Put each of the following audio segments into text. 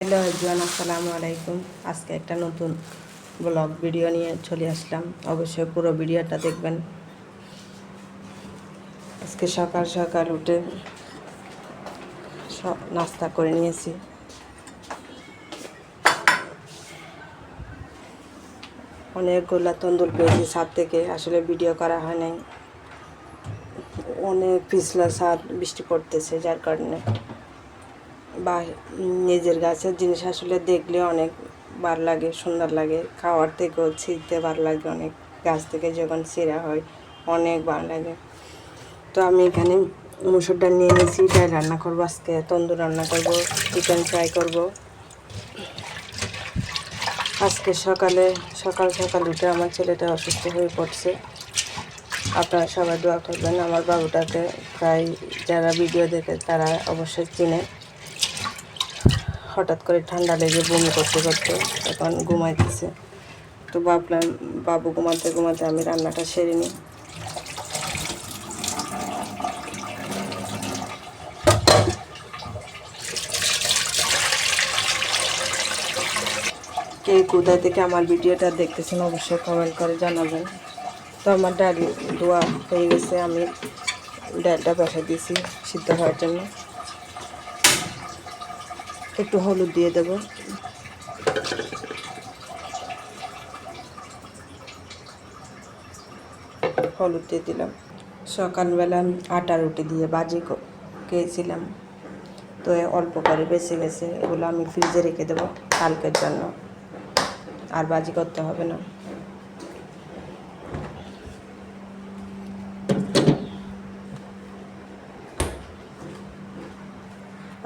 Hello everyone, আসসালামু আলাইকুম। আজকে একটা নতুন ব্লগ ভিডিও নিয়ে চলে আসলাম। অবশ্যই পুরো ভিডিওটা দেখবেন। আজকে সকাল সকাল উঠে নাস্তা করে নিয়েছি। অনেকগুলা তন্দুর পেয়েছি ছাদ থেকে, আসলে ভিডিও করা হয় নাই। অনেক পিছলা ছাদ, বৃষ্টি পড়তেছে, যার কারণে বা নিজের গাছের জিনিস আসলে দেখলে অনেক ভালো লাগে, সুন্দর লাগে। খাওয়ার থেকেও ছিঁড়তে ভালো লাগে, অনেক গাছ থেকে যখন ছিঁড়া হয় অনেক ভালো লাগে। তো আমি এখানে মুসুর ডাল নিয়ে নিয়েছি, ডাল রান্না করবো আজকে, তন্দুর রান্না করব, চিকেন ফ্রাই করব। আজকে সকাল সকাল উঠে আমার ছেলেটা অসুস্থ হয়ে পড়ছে। আপনারা সবাই দোয়া করবেন। আমার বাবুটাকে প্রায় যারা ভিডিও দেখে তারা অবশ্যই চিনে। হঠাৎ করে ঠান্ডা লেগে বমি করতে করতে এখন ঘুমাইতেছে। তো ভাবলাম বাবু ঘুমাতে ঘুমাতে আমি রান্নাটা সেরে নিই। কে কোথায় থেকে আমার ভিডিওটা দেখতেছেন অবশ্যই কমেন্ট করে জানাবেন। তো আমার ডাল ধোয়া হয়ে গেছে, আমি ডালটা বসা দিয়েছি সিদ্ধ হওয়ার জন্য। একটু হলুদ দিয়ে দেব, হলুদ দিয়ে দিলাম। সকালবেলা আটা রুটি দিয়ে বাজি খেয়েছিলাম, তো অল্প করে বেঁচে গেছে, এগুলো আমি ফ্রিজে রেখে দেবো কালকের জন্য, আর বাজি করতে হবে না।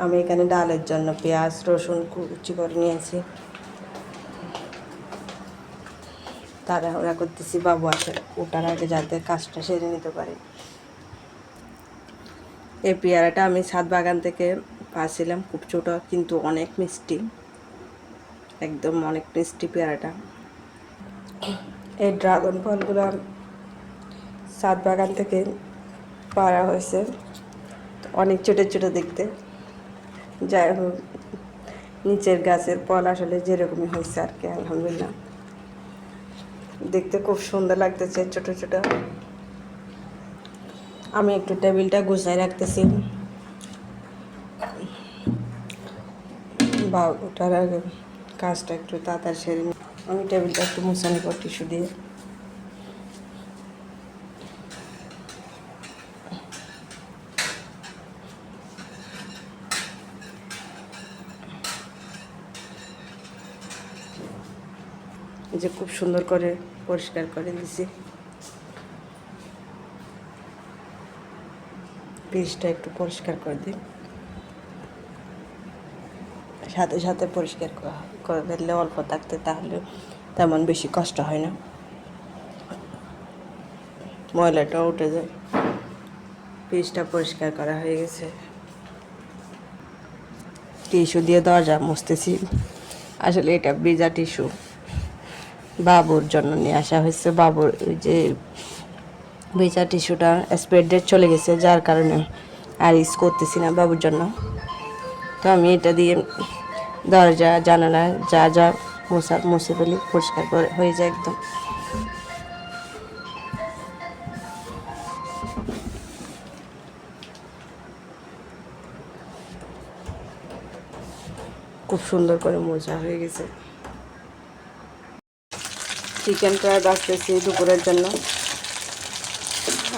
আমি এখানে ডালের জন্য পেঁয়াজ রসুন কুচি করে নিয়েছি। তাড়াহুড়া করতেছি বাবু আসে ওটার আগে, যাতে কাজটা সেরে নিতে পারে। এই পেয়ারাটা আমি ছাদ বাগান থেকে পাচ্ছিলাম, খুব ছোটো কিন্তু অনেক মিষ্টি, একদম অনেক মিষ্টি পেয়ারাটা। এই ড্রাগন ফলগুলো ছাদ বাগান থেকে পাড়া হয়েছে, অনেক ছোটো ছোটো দেখতে। যাই হোক, নিচের গাছের ফল আসলে যেরকমই হয়েছে আর কি, আলহামদুলিল্লাহ। দেখতে খুব সুন্দর লাগতেছে ছোটো ছোটো। আমি একটু টেবিলটা গুছাই রাখতেছি, বা ওটার আগে কাজটা একটু তাড়াতাড়ি সেরে নিই। আমি টেবিলটা একটু মুছানি করি টিস্যু দিয়ে। এই যে খুব সুন্দর করে পরিষ্কার করে দিছি। পিসটা একটু পরিষ্কার করে দিই, সাথে সাথে পরিষ্কার করে দিলে অল্প থাকতে, তাহলে তেমন বেশি কষ্ট হয় না, ময়লাটাও উঠে যায়। পিসটা পরিষ্কার করা হয়ে গেছে। টিস্যু দিয়ে দরজা মুছতেছি, আসলে এটা ভিজা টিস্যু, বাবুর জন্য নিয়ে আসা হয়েছে। বাবুর ওই যে ভিজা টিস্যুটা স্প্রে ডেট চলে গেছে, যার কারণে আর ইউজ করতেছি না বাবুর জন্য। তো আমি এটা দিয়ে দরজা জানালা যা যা মুছে ফেলি, পরিষ্কার করে হয়ে যায় একদম। খুব সুন্দর করে মোছা হয়ে গেছে। চিকেন ফ্রাই বাঁচতেছি দুপুরের জন্য।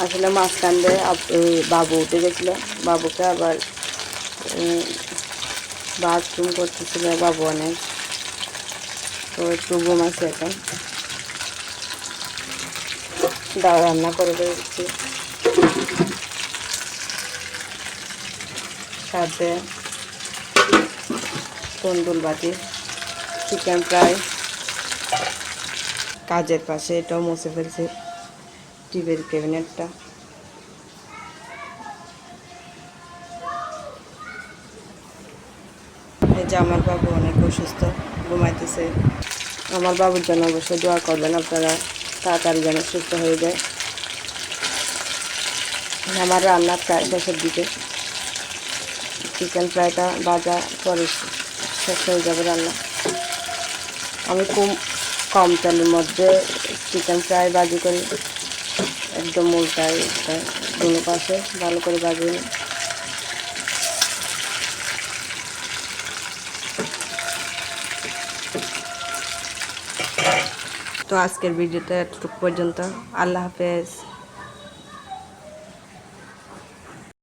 আসলে মাঝখান দিয়ে বাবু উঠে গেছিলো, বাবুকে আবার বাথরুম করতেছিল বাবু অনেক, তো একটু ঘুমাচ্ছে এখন। ডাল রান্না করে দিচ্ছি, সাথে তন্দুর বাটি, চিকেন ফ্রাই। কাজের পাশে এটাও মুছে ফেলছি, টিভির ক্যাবিনেটটা। এই যে আমার বাবু অনেক অসুস্থ, ঘুমাইতেছে। আমার বাবুর জন্য অবশ্যই দোয়া করবেন আপনারা, তাড়াতাড়ি যেন সুস্থ হয়ে যায়। আমার রান্নার প্রায় শেষের দিকে, চিকেন ফ্রাইটা ভাজা করেছি। শেষ হয়ে যাবে রান্না। আমি খুব কম তেলের মধ্যে চিকেন ফ্রাই ভাজি করি, একদম উল্টাই দুনো পাশে ভালো করে ভাজি নিই। তো আজকের ভিডিওটা এতটুকু পর্যন্ত। আল্লাহ হাফেজ।